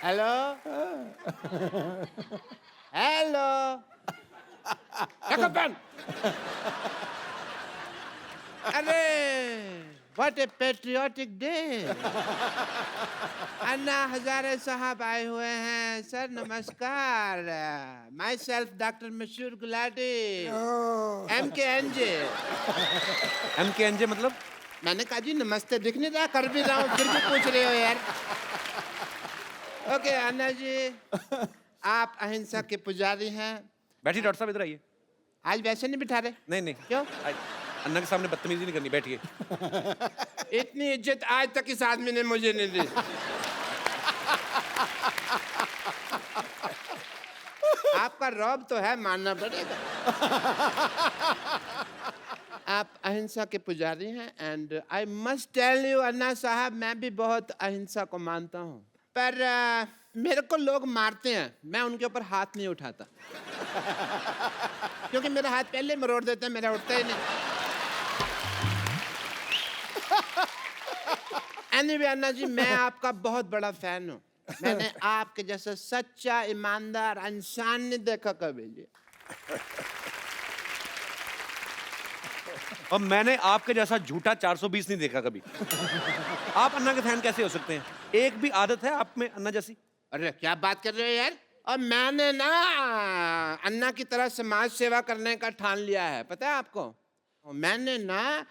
Hello hello pen. अरे what a patriotic day. Anna Hazare साहब आए हुए हैं। सर नमस्कार। My self doctor Mashhoor Gulati MKNJ। MKNJ मतलब? मैंने कहा जी नमस्ते, दिख नहीं रहा, कर भी रहा हूँ फिर भी पूछ रहे हो यार। ओके अन्ना जी, आप अहिंसा के पुजारी हैं। बैठिए डॉक्टर साहब, इधर आइए। आज वैसे नहीं बिठा रहे? नहीं नहीं, क्यों? अन्ना के सामने बदतमीजी नहीं करनी, बैठिए। इतनी इज्जत आज तक इस आदमी ने मुझे नहीं दी। आपका रौब तो है, मानना पड़ेगा। आप अहिंसा के पुजारी हैं and I must tell you Anna Sahab, मैं भी बहुत अहिंसा को मानता हूँ, पर मेरे को लोग मारते हैं, मैं उनके ऊपर हाथ नहीं उठाता। क्योंकि मेरा हाथ पहले मरोड़ देते हैं, मेरा उठता ही नहीं। एनीवे अन्ना जी, मैं आपका बहुत बड़ा फैन हूँ। मैंने आपके जैसा सच्चा ईमानदार इंसान नहीं देखा कभी जी। और मैंने आपके जैसा झूठा 420 नहीं देखा कभी। आप अन्ना के फैन कैसे हो सकते हैं? एक भी आदत है आप में अन्ना जैसी? अरे क्या बात कर रहे हो यार। और मैंने ना अन्ना की तरह समाज सेवा करने का ठान लिया है, पता है आपको। मैंने ना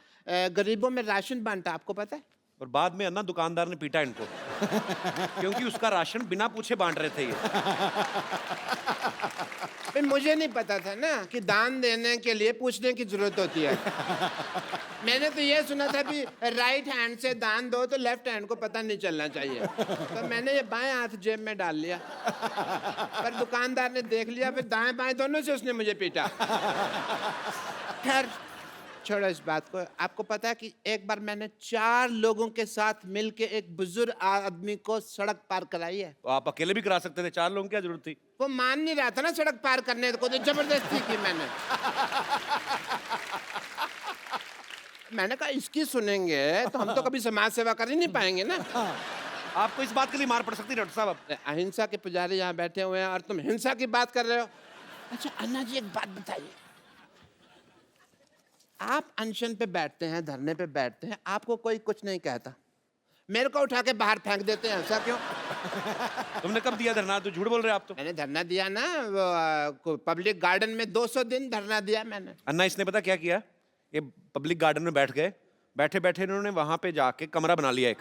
गरीबों में राशन बांटा, आपको पता है। और बाद में अन्ना दुकानदार ने पीटा इनको क्योंकि उसका राशन बिना पूछे बांट रहे थे ये। फिर मुझे नहीं पता था ना कि दान देने के लिए पूछने की जरूरत होती है। मैंने तो ये सुना था कि राइट हैंड से दान दो तो लेफ्ट हैंड को पता नहीं चलना चाहिए, तो मैंने ये बाएं हाथ जेब में डाल लिया। पर दुकानदार ने देख लिया, फिर दाएं बाएं दोनों से उसने मुझे पीटा। खैर छोड़ो इस बात को। आपको पता है कि एक बार मैंने 4 लोगों के साथ मिलके एक बुजुर्ग आदमी को सड़क पार कराई है। तो आप अकेले भी करा सकते थे, 4 लोगों की क्या जरूरत थी? वो मान नहीं रहा था ना सड़क पार करने को, तो जबरदस्ती की मैंने। मैंने कहा इसकी सुनेंगे तो हम तो कभी समाज सेवा कर ही नहीं पाएंगे ना। आपको इस बात के लिए मार पड़ सकती है डॉक्टर साहब। अहिंसा के पुजारी यहाँ बैठे हुए हैं और तुम हिंसा की बात कर रहे हो। अच्छा अन्ना जी, एक बात बताइए, आप अनशन पे बैठते हैं, धरने पे बैठते हैं, आपको कोई कुछ नहीं कहता, मेरे को उठा के बाहर फेंक देते हैं, ऐसा क्यों? तुमने कब दिया धरना? तो झूठ बोल रहे हैं आप तो। मैंने धरना दिया ना, वो पब्लिक गार्डन में 200 दिन धरना दिया मैंने। अन्ना इसने पता क्या किया? ये पब्लिक गार्डन में बैठ गए, बैठे बैठे इन्होंने वहां पे जाके कमरा बना लिया एक।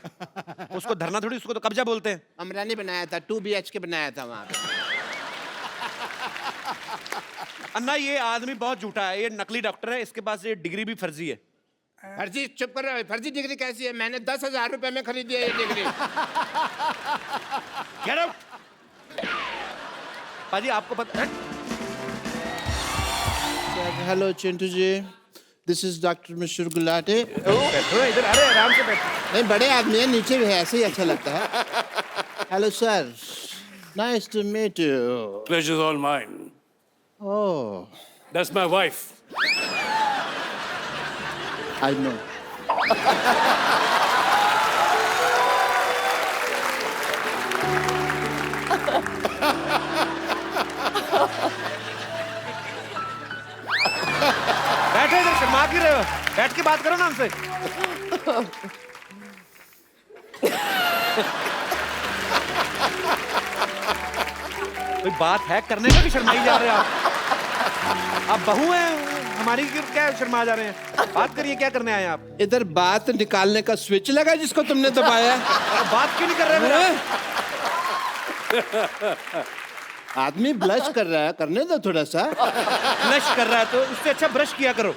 उसको धरना थोड़ी, उसको तो कब्जा बोलते हैं। कमरा नहीं बनाया था, 2 BHK बनाया था वहां पे। अन्ना ये आदमी बहुत झूठा है, ये नकली डॉक्टर है, इसके पास ये डिग्री भी फर्जी है। फर्जी? चुप कर रहे हो, फर्जी डिग्री कैसी है? मैंने 10,000 रुपए में खरीदी है ये डिग्री। Get out! पाजी आपको पता है? Hello Chintu ji, this is doctor Mashhoor Gulati. बैठो इधर, अरे आराम से बैठो। नहीं बड़े आदमी है, नीचे भी है, ऐसे ही अच्छा लगता है। Hello sir, nice to meet you. Pleasure's all mine. Oh That's my wife. I know. बैठो इधर, शर्मा क्यों रहे हो? बैठ के बात करो ना हमसे। कोई बात है करने का कि शर्माई जा रहे हो आप बहू हैं हमारी, क्या शर्मा जा रहे हैं? बात करिए, क्या करने आए हैं आप? इधर बात निकालने का स्विच लगा जिसको तुमने दबाया। बात क्यों नहीं कर रहे मेरा? आदमी ब्लश कर रहा है, करने दो थोड़ा सा। ब्लश कर रहा है तो उससे अच्छा ब्रश किया करो।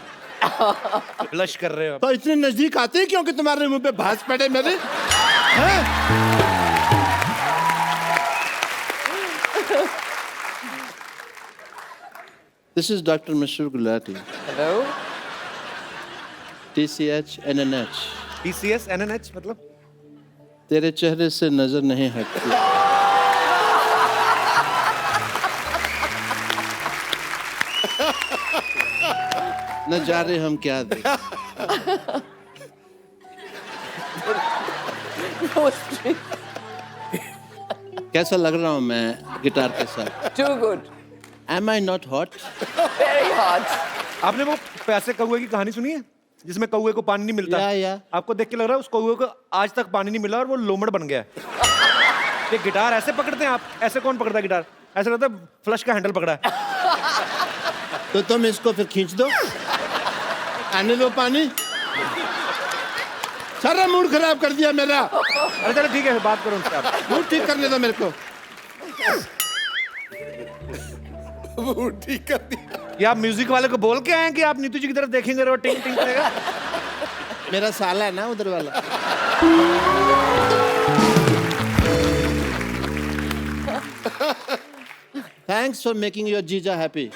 ब्लश कर रहे हो तो इतने नजदीक आते हैं क्योंकि तुम्हारे मुंह पे भांज पड़े मेरे। This is Dr. Mashhur Gulati. Hello? TCH NNH. TCS NNH मतलब? तेरे चेहरे से नजर नहीं हटती। न जा रहे हम क्या दें। कैसा लग रहा हूँ मैं गिटार के साथ? Too good. Am I not hot? Very hot. आपने वो पैसे कौए की कहानी सुनी है जिसमें कौए को पानी नहीं मिलता? या। आपको देख के लग रहा है उस कौए को आज तक पानी नहीं मिला और वो लोमड़ बन गया है। ये गिटार ऐसे पकड़ते हैं आप? ऐसे कौन पकड़ता है गिटार? ऐसा लगता है फ्लश का हैंडल पकड़ा है। तो तुम इसको फिर खींच दो, आने दो पानी। सारा मूड खराब कर दिया मेरा। अरे चलो ठीक है, बात करो उनसे आप। मूड ठीक करने दो मेरे को। ठीक कर दिया। ये आप म्यूजिक वाले को बोल के आए हैं कि आप नीतू जी की तरफ देखेंगे और वो टिंग टिंग करेगा? मेरा साला है ना उधर वाला। थैंक्स फॉर मेकिंग योर जीजा हैप्पी।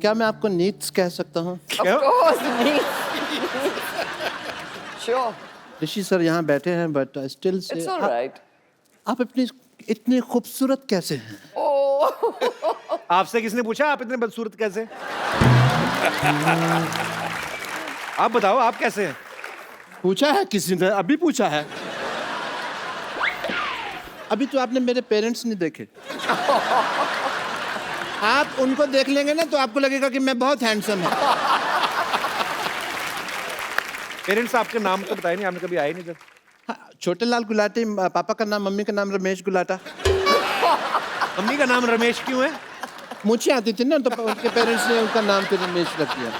क्या मैं आपको नीड्स कह सकता हूँ? Of course, me. Sure. Rishi sir यहाँ बैठे हैं but still say It's all right. आप इतनी इतने खूबसूरत कैसे हैं? Oh. आपसे किसने पूछा आप इतने बदसूरत कैसे? आप बताओ आप कैसे हैं? पूछा है किसी ने? अभी पूछा है? अभी तो आपने मेरे पेरेंट्स नहीं देखे। आप उनको देख लेंगे ना तो आपको लगेगा कि मैं बहुत हैंडसम है। पेरेंट्स आपके नाम तो बताए नहीं, आपने कभी आए नहीं इधर। हाँ, छोटे लाल गुलाटी, पापा का नाम, मम्मी का नाम रमेश गुलाटा। मम्मी का नाम रमेश क्यों है? मुझे आती थी ना तो उनके पेरेंट्स ने उनका नाम फिर रमेश रख दिया।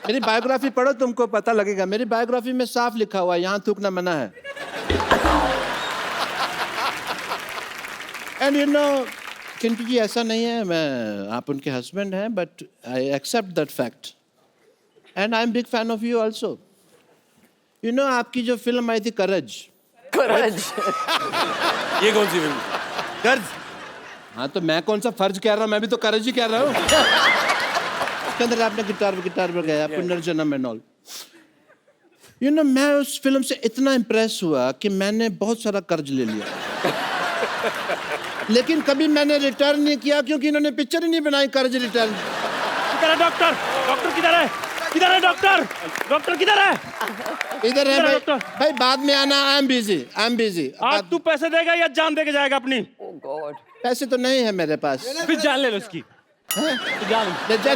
मेरी बायोग्राफी पढ़ो तुमको पता लगेगा। मेरी बायोग्राफी में साफ लिखा हुआ है यहाँ थूकना मना है। And you know Chintu ji ऐसा नहीं है, मैं आप उनके हस्बैंड हैं but I accept that fact and I am big fan of you also. You know आपकी जो फिल्म आई थी करज। Courage. ये कौन सी फिल्म? कर्ज। हाँ तो मैं कौन सा फर्ज कह रहा हूँ, मैं भी तो करज ही कह रहा हूँ। उसके अंदर आपने गिटार पर गया पुनर्जन्म एंड ऑल। यू नो मैं उस फिल्म से इतना इम्प्रेस हुआ कि मैंने बहुत सारा कर्ज ले लिया। लेकिन कभी मैंने रिटर्न नहीं किया क्योंकि इन्होंने पिक्चर ही नहीं बनाई कर्ज रिटर्न। किधर है डॉक्टर? डॉक्टर किधर है? किधर है डॉक्टर? डॉक्टर किधर है? इधर है किधर है भाई। डॉक्टर? भाई बाद में आना, आई एम बिजी। आज तू पैसे देगा या जान देके जाएगा अपनी? Oh God. पैसे तो नहीं है मेरे पास। फिर जान ले लो उसकी। तो जान।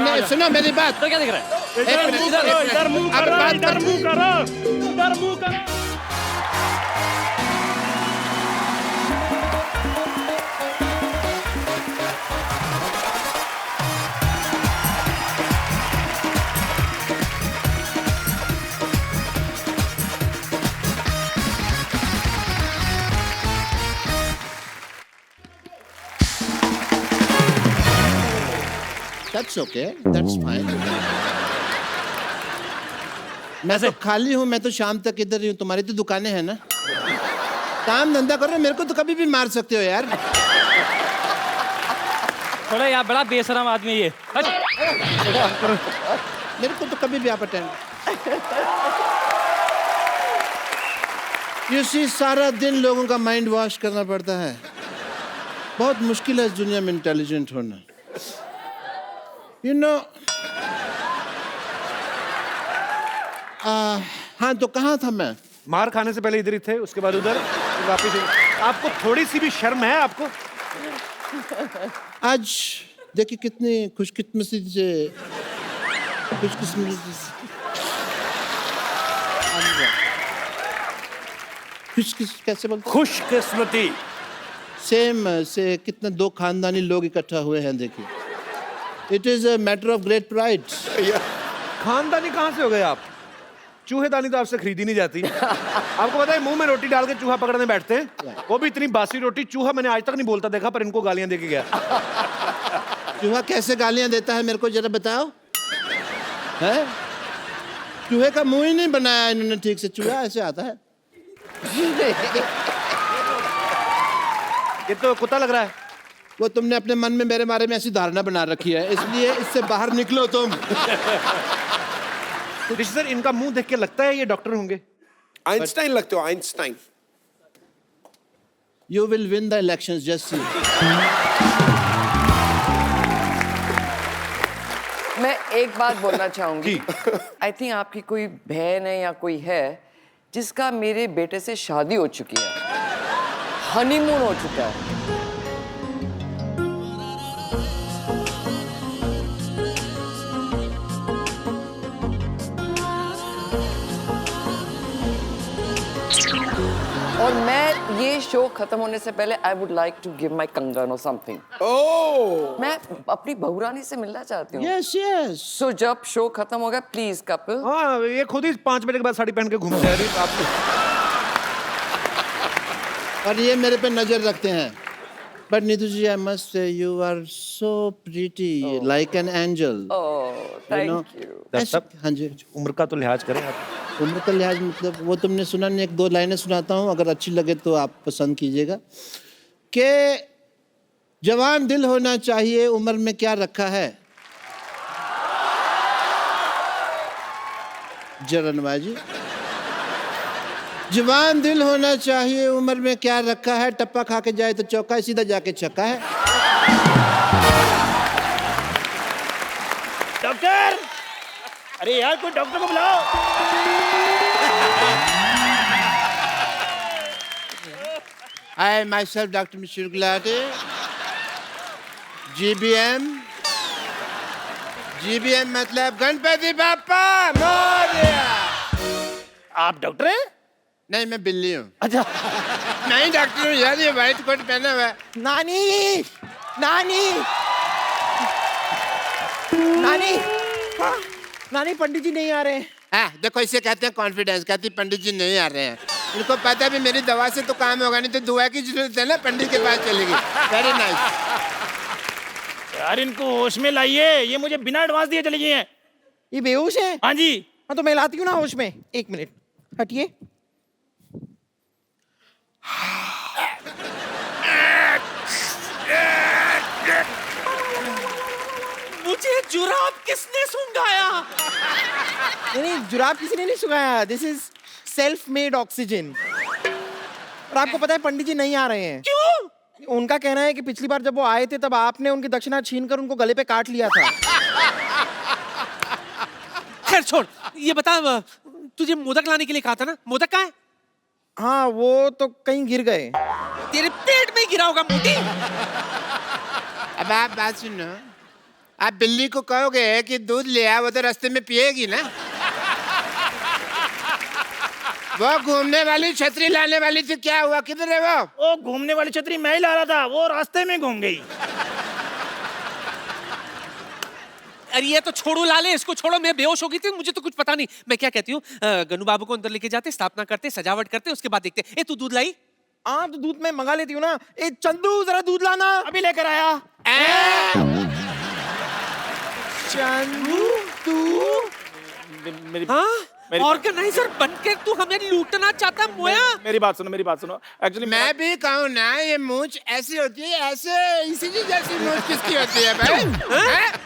नहीं, सुनो मेरी बात। तो क्या दिख रहा है? एक मिनट, इधर मुंह अब करो, बात इधर कर- मुंह करो, इधर मुंह करो। That's okay, that's fine. मैं तो खाली हूँ, मैं तो शाम तक इधर ही हूँ। तुम्हारी तो दुकानें हैं ना, काम धंधा करो। मेरे को तो कभी भी मार सकते हो यार। थोड़ा यार बड़ा बेशरम आदमी है ये। हट। मेरे को तो कभी भी आप अटेंड। यू सी सारा दिन लोगों का माइंड वॉश करना पड़ता है। बहुत मुश्किल है इस दुनिया में इंटेलिजेंट होना। यू नो हाँ तो कहाँ था मैं? मार खाने से पहले इधर ही थे, उसके बाद उधर, फिर वापस इधर। आपको थोड़ी सी भी शर्म है आपको? आज देखिए कितनी खुशकिस्मती से कैसे बोलते? खुशकिस्मती। सेम से कितने दो खानदानी लोग इकट्ठा हुए हैं। देखिए it is a matter of great pride. खानदानी कहाँ से हो गए आप? चूहेदानी तो आपसे खरीदी नहीं जाती। आपको पता है मुंह में रोटी डाल के चूहा पकड़ने बैठते हैं, वो भी इतनी बासी रोटी। चूहा मैंने आज तक नहीं बोलता देखा, पर इनको गालियां दे के गया। चूहा कैसे गालियां देता है मेरे को जरा बताओ। है चूहे का मुंह ही नहीं बनाया इन्होंने ठीक से। चूहा ऐसे आता है। ये तो कुत्ता लग रहा है। वो तुमने अपने मन में मेरे बारे में ऐसी धारणा बना रखी है, इसलिए इससे बाहर निकलो तुम। ऋषि सर इनका मुंह देख के लगता है ये डॉक्टर होंगे। आइंस्टाइन लगते हो, Einstein. You will win the elections, just see. मैं एक बात बोलना चाहूंगी। आई थिंक आपकी कोई बहन है या कोई है जिसका मेरे बेटे से शादी हो चुकी है, हनीमून हो चुका है। और मैं ये शो खत्म होने से पहले I would like to give my कंगन और समथिंग। मैं अपनी बहुरानी से मिलना चाहती हूँ। Yes, yes. सो जब शो खत्म होगा प्लीज कपिल। हाँ, ये खुद ही 5 बजे के बाद साड़ी पहन के घूम जा रही आप। और ये मेरे पे नजर रखते हैं। But Neetu ji, I must say you are so pretty, like an angel. Oh thank you. हाँ जी। उम्र का तो लिहाज करें आप। उम्र का लिहाज मतलब वो तुमने सुना नहीं, 1-2 लाइनें सुनाता हूँ, अगर अच्छी लगे तो आप पसंद कीजिएगा। कि जवान दिल होना चाहिए, उम्र में क्या रखा है। जरनवा जी। जवान दिल होना चाहिए, उम्र में क्या रखा है, टप्पा खा के जाए तो चौका है, सीधा जाके छक्का है। डॉक्टर, अरे यार कोई डॉक्टर को बुलाओ। I myself, Dr. Mishir Gulati, GBM मतलब गणपति बाप्पा मोरया। आप डॉक्टर हैं? नहीं, मैं बिल्ली हूँ। अच्छा। नहीं डॉक्टर हूँ यार, ये व्हाइट कोट पहना हुआ है। नानी, नानी, नानी, हाँ, नानी पंडित जी नहीं आ रहे हैं। हाँ, देखो इसे कहते हैं कॉन्फिडेंस। कहती पंडित जी नहीं आ रहे हैं, उनको पता भी मेरी दवा से तो काम होगा नहीं, तो दुआ की जरूरत है ना, पंडित के पास चलेगी। Very nice. यार इनको होश में लाइए, ये मुझे बिना एडवांस दिए चली गई हैं। ये बेहोश है? हाँ जी। हाँ तो मैं लाती हूँ ना होश में। 1 मिनट हटिए। मुझे जुराब किसने सुंघाया? नहीं, जुराब किसी ने नहीं सुखाया। This is self made oxygen. और आपको पता है पंडित जी नहीं आ रहे हैं। क्यों? उनका कहना है कि पिछली बार जब वो आए थे तब आपने उनकी दक्षिणा छीनकर उनको गले पे काट लिया था। खैर छोड़, ये बता, तुझे मोदक लाने के लिए कहा था ना, मोदक कहाँ है? हाँ, वो तो कहीं गिर गए। तेरे पेट में गिरा होगा मोटी। अब आप बात सुनो, आप बिल्ली को कहोगे कि दूध ले आ, वो तो रास्ते में पिएगी ना। वो घूमने वाली छतरी लाने वाली थी, क्या हुआ, किधर है वो घूमने वाली छतरी मैं ही ला रहा था, वो रास्ते में घूम गई। अरे ये तो छोड़ो लाले, इसको छोड़ो। मैं बेहोश हो गई थी, मुझे तो कुछ पता नहीं। मैं क्या कहती हूँ, गनु बाबू को अंदर लेके जाते, स्थापना करते, सजावट करते, उसके बाद देखते। ए तू दूध लाई? हाँ तो दूध मैं मंगा लेती हूँ ना। ए चंदू, जरा दूध लाना। अभी लेकर आया। चंदू, तू मेरी हाँ, ऑर्गेनाइजर बनके तू हमें लूटना चाहता है मोया? मेरी बात सुनो। एक्चुअली मैं भी कहूँ ना, ये मूंछ ऐसी होती है, ऐसे इसी जैसी मूंछ किसकी होती है भाई?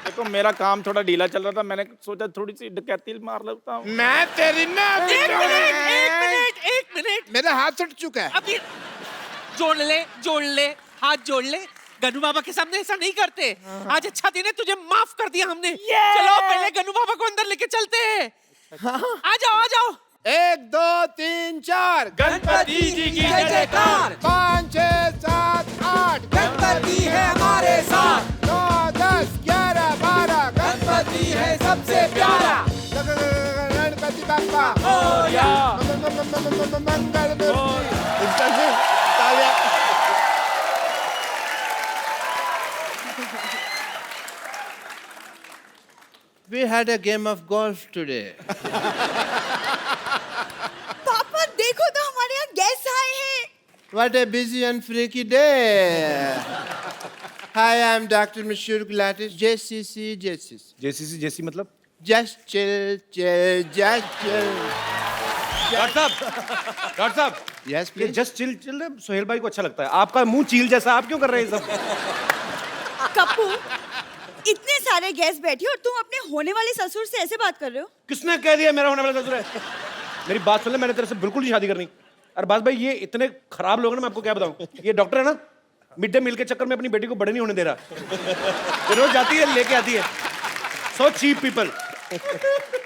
देखो मेरा काम थोड़ा ढीला चल रहा था, मैंने सोचा थोड़ी सी डकैती मार लेता हूँ। मैं तेरी ना एक मिनट, मेरा हाथ उठ चुका है। अभी जोड़ ले, हाथ जोड़ ले। गनु बाबा के सामने ऐसा नहीं करते। आज अच्छा दिन है, तुझे माफ कर दिया हमने। चलो पहले गनु बाबा को अंदर लेके चलते हैं। आ जाओ। 1 2 3 4 गणपति जी की जय जयकार। 5 6 7 8 गणपति है हमारे साथ। 9 10 11 12 गणपति है सबसे प्यारा। गणपति बाप्पा मोरया। मंगल We had a game of golf today. पापा देखो तो हमारे यहाँ गेस्ट आए हैं। What a busy and freaky day. Hi, I'm Dr. Mishir Gulati, JCC. जेसी मतलब? Just chill. डॉक्टर साहब Yes, ये please. जस्ट चिल सोहेल भाई को अच्छा लगता है। आपका मुंह चील जैसा, आप क्यों कर रहे हैं ये सब? कप्पू, इतने सारे गेस्ट बैठे और तुम अपने होने वाले ससुर से ऐसे बात कर रहे हो? किसने कह दिया मेरा होने वाला ससुर है? मेरी बात सुन ले, मैंने तेरे से बिल्कुल नहीं शादी करनी। अरबाज भाई ये इतने खराब लोग हैं ना, मैं आपको क्या बताऊं। ये डॉक्टर है ना, मिड डे मील के चक्कर में अपनी बेटी को बड़े नहीं होने दे रहा। ये रोज जाती है लेके आती है। So cheap people.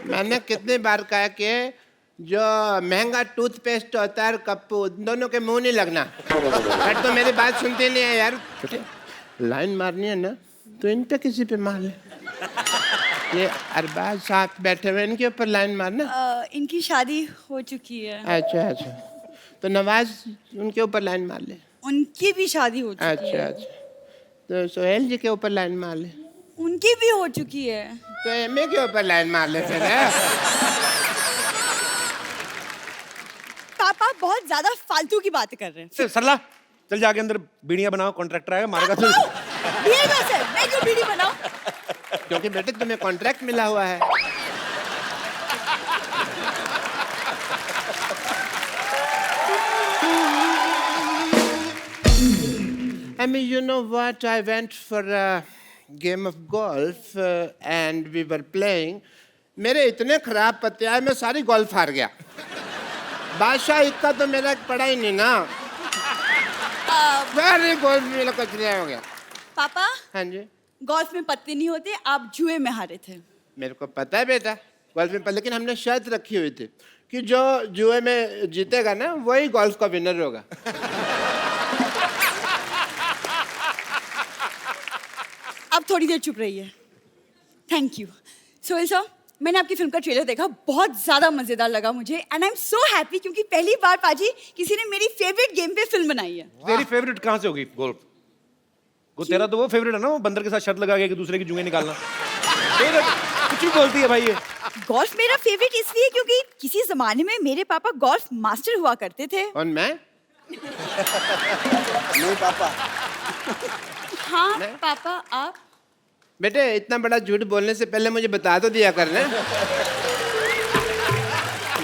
मैंने कितनी बार कहा कि जो महंगा टूथपेस्ट होता है और कप्पू, दोनों के मुंह नहीं लगना। बट तो मेरी बात सुनती नहीं है यार। लाइन मारनी है ना तो इन पे किसी पे मार ले। ये अरबाज साथ बैठे हुए, इनके ऊपर लाइन मारना। इनकी शादी हो चुकी है। अच्छा अच्छा, तो नवाज उनके ऊपर लाइन मार ले। उनकी भी शादी हो चुकी अच्छा है। अच्छा, तो सोहेल जी के ऊपर लाइन मार ले। उनकी भी हो चुकी है। तो एमए के ऊपर लाइन मार ले फिर। पापा बहुत ज्यादा फालतू की बातें कर रहे हैं। सरला चल जाके अंदर बीड़ियां बनाओ, कॉन्ट्रैक्टर आएगा मारेगा तो। बीड़ी कैसे? मैं क्यों बीड़ी बनाऊं? क्योंकि बेटे तुम्हें कॉन्ट्रैक्ट मिला हुआ है। I mean, you know what? I went for a game of golf and we were playing. मेरे इतने खराब पत्ते आए, मैं सारी गोल्फ हार गया। बादशाह इतना तो मेरा पड़ा ही नहीं ना। सारी गोल्फ मेरा कचरा हो गया। पापा हाँ जी, गोल्फ में पत्ते नहीं होते, आप जुए में हारे थे। मेरे को पता है बेटा गोल्फ में, लेकिन हमने शर्त रखी हुई थी कि जो जुए में जीतेगा ना वही गोल्फ का विनर होगा। अब थोड़ी देर चुप रहिए। Thank you. सोहेल साहब, मैंने आपकी फिल्म का ट्रेलर देखा, बहुत ज्यादा मजेदार लगा मुझे and I am so happy क्योंकि पहली बार पाजी किसी ने मेरी फेवरेट गेम पे फिल्म बनाई है। तेरी फेवरेट कहाँ से होगी गोल्फ? वो तेरा तो वो फेवरेट है ना, वो बंदर के साथ शर्त लगा के एक दूसरे की जुएं निकालना। कुछ भी बोलती है भाई ये। गोल्फ मेरा फेवरेट इसलिए क्योंकि किसी जमाने में मेरे पापा गोल्फ मास्टर हुआ करते थे। और मैं? नहीं पापा। हाँ पापा आप? बेटे इतना बड़ा झूठ बोलने से पहले मुझे बता तो दिया करना।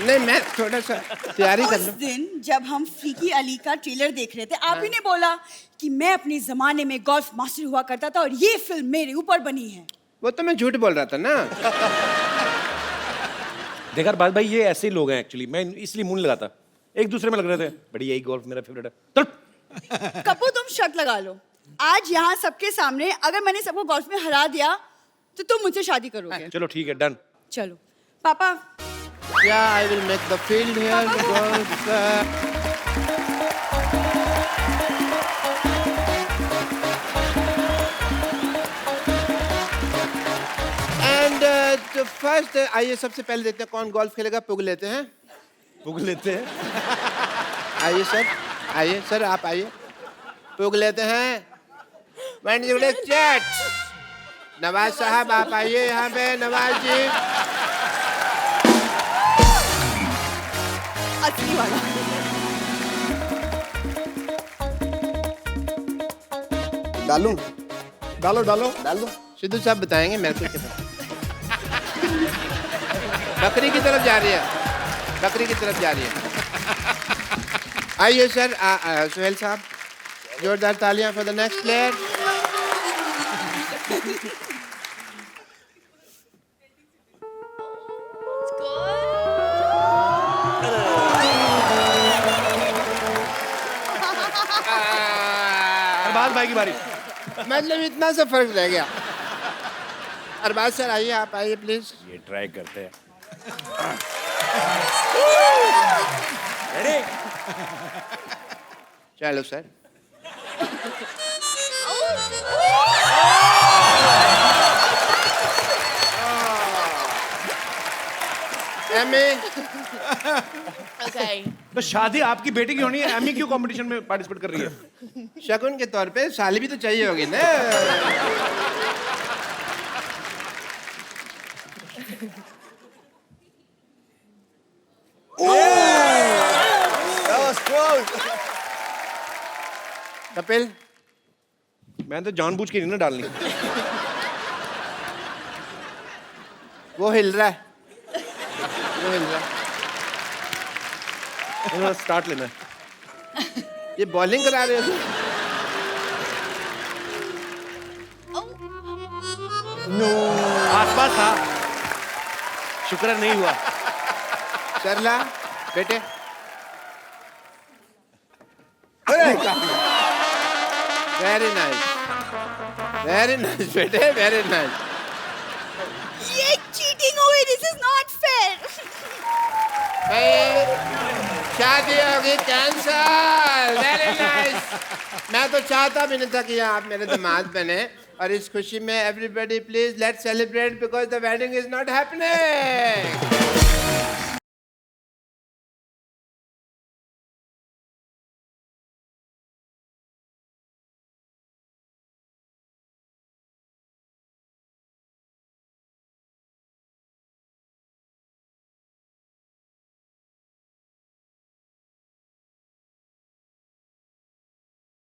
नहीं मैं थोड़ा सा तैयारी कर उस लूं। दिन जब हम फीकी अली का ट्रेलर देख रहे थे, आप ही ने बोला कि मैं अपने जमाने में गोल्फ मास्टर हुआ करता था और ये फिल्म मेरे ऊपर बनी है। वो तो मैं झूठ बोल रहा था ना। देखा अरबाज भाई, ये ऐसे ही लोग हैं एक्चुअली। मैं इसलिए मुंह नहीं लगाता, एक दूसरे में लग रहे थे। बड़ी यही गोल्फ मेरा फेवरेट है। चल कपूर तुम शर्त लगा लो, आज यहाँ सबके सामने अगर मैंने सबको गोल्फ में हरा दिया तो तुम मुझसे शादी करोगे। चलो ठीक है, डन। चलो पापा। Yeah, I will make the field here. Golf. And तो first आइए सबसे पहले देखते हैं कौन गोल्फ खेलेगा। पुग लेते हैं। पुग लेते हैं। आइए सर, आइए सर, आप आइए। पुग लेते हैं। वन जुड़े चैट। नवाज साहब आप आइए यहाँ पे। नवाज जी असली वाला। डालूं? डालो डालो डाल दो। सिद्धू साहब बताएंगे मेरे को क्या पता। बकरी की तरफ जा रही है, बकरी की तरफ जा रही है। आइए सर, सोहेल साहब जोरदार तालियां for the next player. Arbaaz भाई की बारी। मतलब इतना सा फर्क रह गया। अरबाज सर आइए, आप आइए प्लीज। ये ट्राई करते हैं। चलो सर। एमी तो शादी आपकी बेटी की होनी है, एमी क्यों कंपटीशन में पार्टिसिपेट कर रही है? शगुन के तौर पे साली भी तो चाहिए होगी ना। कपिल मैं तो जानबूझ के नहीं ना डालनी। वो हिल रहा है, वो हिल रहा है। स्टार्ट लेना है। ये बॉलिंग करा रहे हो? आसपास था, शुक्र नहीं हुआ। सरला बेटे वेरी नाइस, वेरी नाइस बेटे, वेरी नाइस। ये चीटिंग हुई, दिस इज नॉट फेयर। शादी होगी कैंसल। Very nice. मैं तो चाहता भी नहीं था कि आप मेरे दामाद बने, और इस खुशी में everybody please let's celebrate because the wedding is not happening.